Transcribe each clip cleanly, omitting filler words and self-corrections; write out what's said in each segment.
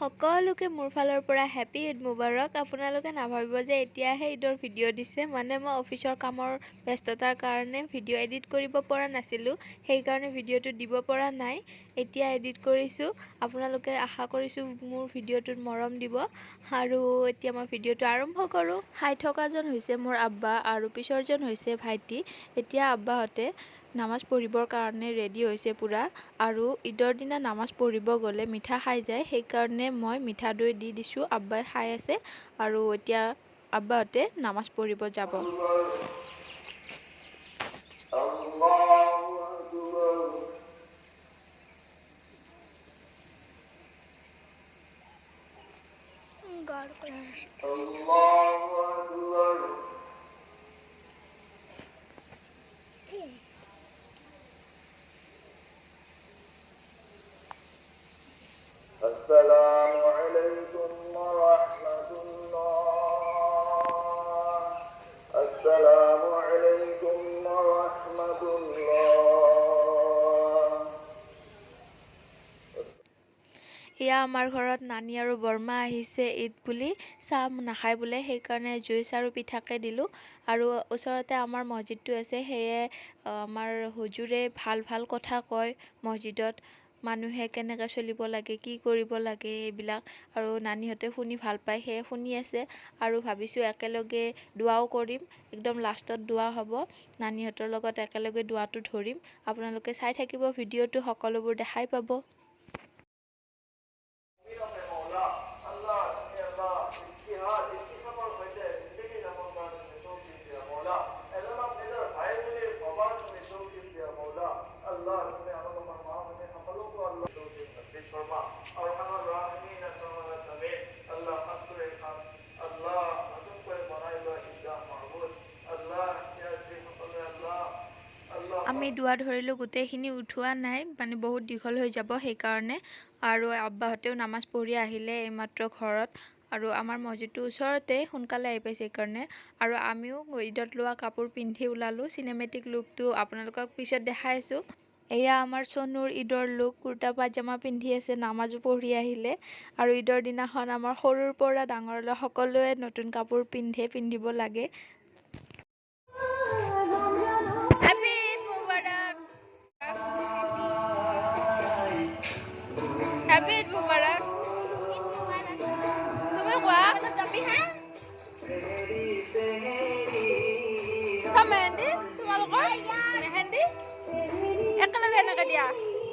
সকলোকে মোৰ ফালৰ পৰা হেপী ঈদ মুবাৰক। আপোনালোকে নাভাবিব যে এতিয়াহে ঈদৰ ভিডিঅ' দিছে, মানে মই অফিচৰ কামৰ ব্যস্ততাৰ কাৰণে ভিডিঅ' এডিট কৰিব পৰা নাছিলোঁ, সেইকাৰণে ভিডিঅ'টো দিব পৰা নাই। এতিয়া এডিট কৰিছোঁ। আপোনালোকে আশা কৰিছোঁ মোৰ ভিডিঅ'টোত মৰম দিব আৰু এতিয়া মই ভিডিঅ'টো আৰম্ভ কৰোঁ। খাই থকাজন হৈছে মোৰ আব্বা আৰু পিছৰজন হৈছে ভাইটি। এতিয়া আব্বাহঁতে নামাজ পঢ়িবৰ কাৰণে ৰেডি হৈছে পুৰা, আৰু ঈদৰ দিনা নামাজ পঢ়িব গ'লে মিঠা খাই যায়, সেইকাৰণে মই মিঠা দৈ দি দিছোঁ। আব্বাই খাই আছে আৰু এতিয়া আব্বাহঁতে নামাজ পঢ়িব যাব। السلام عليكم ورحمة الله. السلام عليكم ورحمة الله. এয়া আমাৰ ঘৰত নানী আৰু বৰমা আহিছে ঈদ বুলি। চাহ নাখায় বোলে, সেইকাৰণে জুইচ আৰু পিঠাকে দিলোঁ। আৰু ওচৰতে আমাৰ মছজিদটো আছে, সেয়ে আমাৰ হুজুৰে ভাল ভাল কথা কয় মছজিদত। মানুহে কেনেকৈ চলিব লাগে, কি কৰিব লাগে এইবিলাক, আৰু নানীহঁতে শুনি ভাল পায়, সেয়ে শুনি আছে। আৰু ভাবিছোঁ একেলগে দোৱাও কৰিম, একদম লাষ্টত দোৱা হ'ব, নানীহঁতৰ লগত একেলগে দোৱাটো ধৰিম। আপোনালোকে চাই থাকিব ভিডিঅ'টো, সকলোবোৰ দেখাই পাব। আমি দোৱা ধৰিলোঁ, গোটেইখিনি উঠোৱা নাই, মানে বহুত দীঘল হৈ যাব সেইকাৰণে। আৰু আব্বাহঁতেও নামাজ পঢ়ি আহিলে এইমাত্ৰ ঘৰত, আৰু আমাৰ মছজিদটো ওচৰতে, সোনকালে আহি পাইছে সেইকাৰণে। আৰু আমিও ঈদত লোৱা কাপোৰ পিন্ধি ওলালোঁ। চিনেমেটিক লুকটো আপোনালোকক পিছত দেখাই আছোঁ। এয়া আমাৰ চনুৰ ঈদৰ লুক, কুৰ্তা পায়জামা পিন্ধি আছে, নামাজো পঢ়ি আহিলে। আৰু ঈদৰ দিনাখন আমাৰ সৰুৰ পৰা ডাঙৰলৈ সকলোৱে নতুন কাপোৰ পিন্ধিব লাগে। Happy Eid Mubarak. তুমি কোৱা চব মেহেন্দি তোমালোকৰ মেহেন্দি একেলগে এনেকে দিয়া,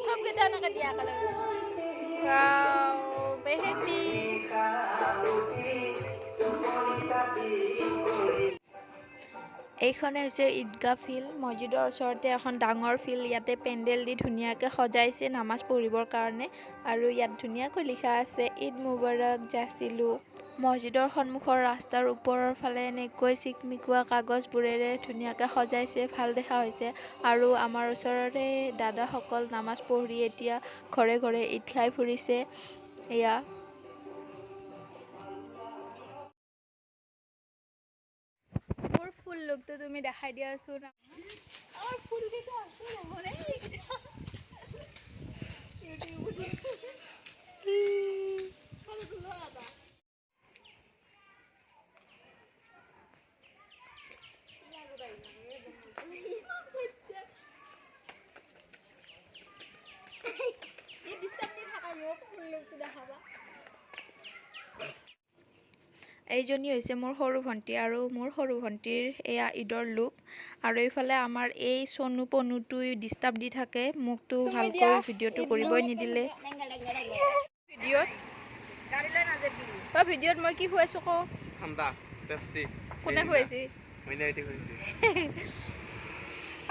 চবকেইটা এনেকে দিয়া একেলগে। মেহেন্দি এইখনে হৈছে ঈদগাহ ফিল্ড। মছজিদৰ ওচৰতে এখন ডাঙৰ ফিল্ড, ইয়াতে পেণ্ডেল দি ধুনীয়াকৈ সজাইছে নামাজ পঢ়িবৰ কাৰণে। আৰু ইয়াত ধুনীয়াকৈ লিখা আছে ঈদ মুবাৰক যাচিলোঁ। মছজিদৰ সন্মুখৰ ৰাস্তাৰ ওপৰৰ ফালে এনেকৈ চিকমিকোৱা কাগজবোৰেৰে ধুনীয়াকৈ সজাইছে, ভাল দেখা হৈছে। আৰু আমাৰ ওচৰৰে দাদাসকল নামাজ পঢ়ি এতিয়া ঘৰে ঘৰে ঈদ খাই ফুৰিছে। এয়া মোৰ ফুল লুকটো তুমি দেখাই দিয়াচোন। আমাৰ ফুলকেইটা আছে নহ'লে এইজনী হৈছে মোৰ সৰু ভণ্টি, আৰু মোৰ সৰু ভণ্টিৰ এয়া ঈদৰ লুক। আৰু এইফালে আমাৰ এই চনু পনুটো ডিষ্টাৰ্ব দি থাকে, মোকতো ভালকৈ ভিডিঅ'টো কৰিবই নিদিলে। ভিডিঅ'ত মই কি খুৱাইছোঁ কওঁ? কোনে খুৱাইছে?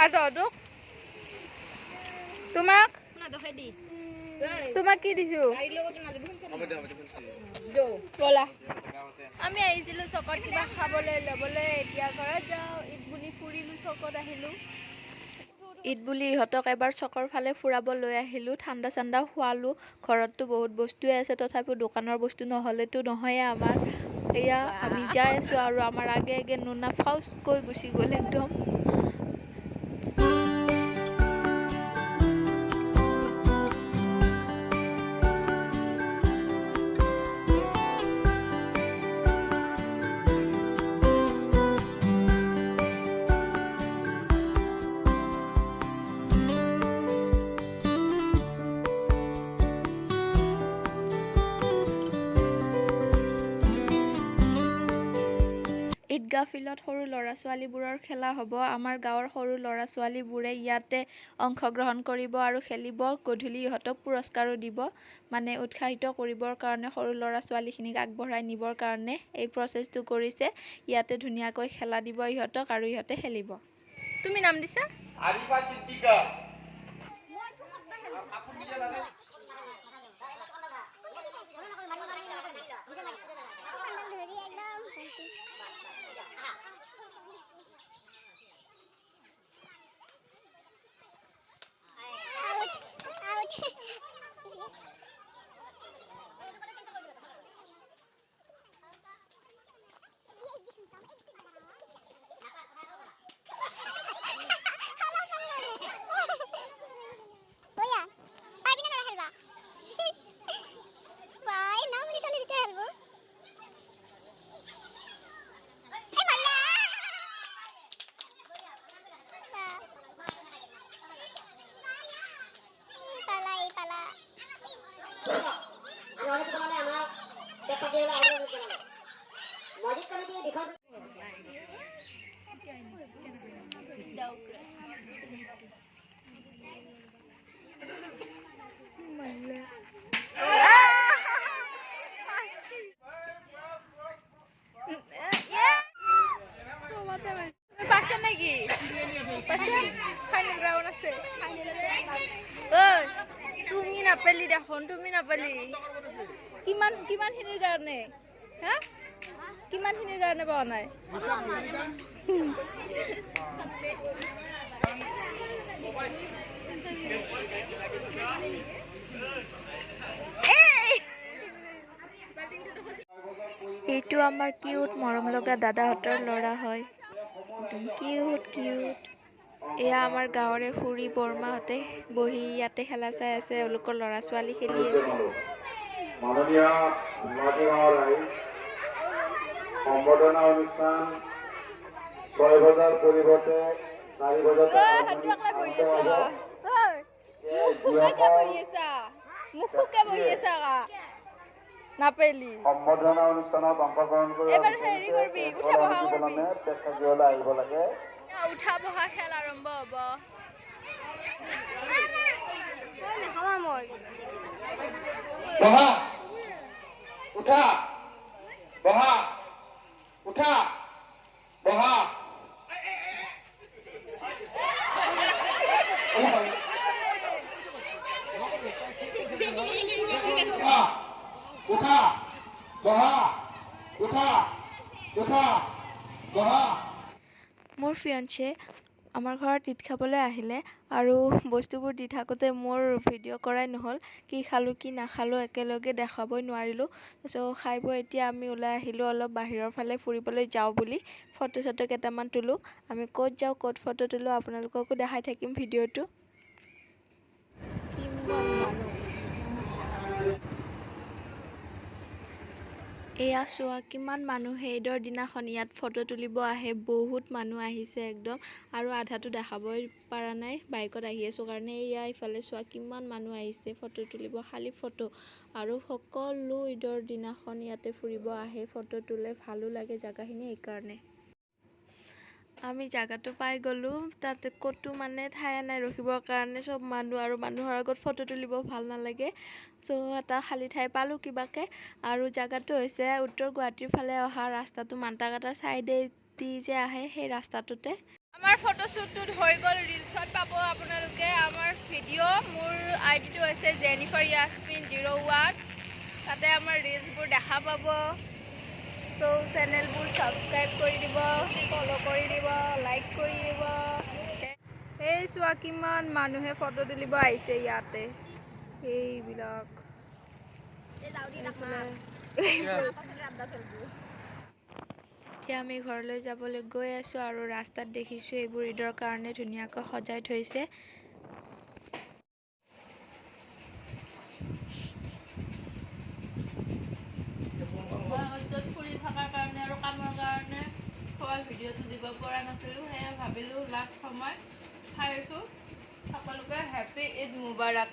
আৰু তহঁতক তোমাক কি দিছো? ব'লা, আমি আহিছিলোঁ চকত কিবা খাবলৈ ল'বলৈ, এতিয়া ঘৰত যাওঁ। ঈদ বুলি ফুৰিলোঁ, চকত আহিলোঁ। ঈদ বুলি ইহঁতক এবাৰ চকৰ ফালে ফুৰাব লৈ আহিলোঁ, ঠাণ্ডা চাণ্ডা খোৱালোঁ। ঘৰততো বহুত বস্তুৱে আছে, তথাপিও দোকানৰ বস্তু নহ'লেতো নহয়ে আমাৰ। এয়া আমি যাই আছোঁ, আৰু আমাৰ আগে আগে নোনা ফাউচকৈ গুচি গ'ল একদম। ঈদগাহ ফিল্ডত সৰু ল'ৰা ছোৱালীবোৰৰ খেলা হ'ব। আমাৰ গাঁৱৰ সৰু ল'ৰা ছোৱালীবোৰে ইয়াতে অংশগ্ৰহণ কৰিব আৰু খেলিব। গধূলি ইহঁতক পুৰস্কাৰো দিব, মানে উৎসাহিত কৰিবৰ কাৰণে, সৰু ল'ৰা ছোৱালীখিনিক আগবঢ়াই নিবৰ কাৰণে এই প্ৰচেছটো কৰিছে। ইয়াতে ধুনীয়াকৈ খেলা দিব ইহঁতক আৰু ইহঁতে খেলিব। তুমি নাম দিছা? আৰিফা সিদ্দিকা। তুমি নাপালি দেখোন, তুমি নাপালি। কিমানখিনিৰ কাৰণে? হা, কিমানখিনিৰ কাৰণে পোৱা নাই? এইটো আমাৰ কিউট মৰম লগা দাদাহঁতৰ ল'ৰা হয়। একদম কিউট কিউট। এয়া আমাৰ গাঁৱৰে খুৰী বৰমাহঁতে বহি ইয়াতে খেলা চাই আছে। এওঁলোকৰ ল'ৰা ছোৱালী খেলি আছে। মাননীয় মহাত্মা ৰায় সম্বৰ্ধনা অনুষ্ঠান 6 বজাৰ পৰিৱৰ্তে 4 বজাত নাপেলি সম্বৰ্ধনা অনুষ্ঠানত অংশগ্ৰহণ কৰি এবাৰ হেৰি কৰবি, উঠা বহা কৰবি। প্ৰেক্ষাগৃহলৈ আহিব লাগে। উঠা বহা খেল আৰম্ভ হ'ব। বহা উঠা বহা উঠা বহা উঠা বহা উঠা উঠা বহা। মোৰ ফিয়ঞ্চে আমাৰ ঘৰত ঈদ খাবলৈ আহিলে আৰু বস্তুবোৰ দি থাকোঁতে মোৰ ভিডিঅ' কৰাই নহ'ল। কি খালোঁ কি নাখালোঁ একেলগে দেখাবই নোৱাৰিলোঁ। তাৰপিছত খাই বৈ এতিয়া আমি ওলাই আহিলোঁ অলপ বাহিৰৰ ফালে ফুৰিবলৈ যাওঁ বুলি। ফটো চটো কেইটামান তোলোঁ। আমি ক'ত যাওঁ ক'ত ফটো তোলোঁ আপোনালোককো দেখাই থাকিম ভিডিঅ'টো। এয়া চোৱা কিমান মানুহে ঈদৰ দিনাখন ইয়াত ফটো তুলিব আহে। বহুত মানুহ আহিছে একদম, আৰু আধাটো দেখাবই পৰা নাই, বাইকত আহি আছোঁ কাৰণে। এয়া ইফালে চোৱা কিমান মানুহ আহিছে ফটো তুলিব, খালী ফটো। আৰু সকলো ঈদৰ দিনাখন ইয়াতে ফুৰিব আহে, ফটো তোলে, ভালো লাগে জেগাখিনি সেইকাৰণে। আমি জাগাটো পাই গ'লোঁ। তাতে ক'তো মানে ঠাই নাই ৰখিবৰ কাৰণে, চব মানুহ, আৰু মানুহৰ আগত ফটো তুলিব ভাল নালাগে। চ' এটা খালী ঠাই পালোঁ কিবাকে। আৰু জাগাটো হৈছে উত্তৰ গুৱাহাটীৰ ফালে অহা ৰাস্তাটো, মান্তাকাটাৰ চাইডেদি যে আহে সেই ৰাস্তাটোতে। আমাৰ ফটোশ্বুটটোত হৈ গ'ল। ৰিলছত পাব আপোনালোকে আমাৰ ভিডিঅ'। মোৰ আইডিটো হৈছে জেনিফাৰ য়াসমিন 01। তাতে আমাৰ ৰিলছবোৰ দেখা পাব। তো চেনেলবোৰ ছাবস্ক্ৰাইব কৰি দিব, ফ'ল' কৰি দিব, লাইক কৰি দিব। এই চোৱা কিমান মানুহে ফটো তুলিব আহিছে ইয়াতে। এইবিলাক এতিয়া আমি ঘৰলৈ যাবলৈ গৈ আছোঁ আৰু ৰাস্তাত দেখিছোঁ এইবোৰ ঈদৰ কাৰণে ধুনীয়াকৈ সজাই থৈছে। ফুৰি থকাৰ কাৰণে আৰু কামৰ কাৰণে ভিডিঅ'টো দিব পৰা নাছিলোঁ, সেয়ে ভাবিলোঁ লাষ্ট সময় খাই আছোঁ। সকলোকে হেপী ঈদ মুবাৰক।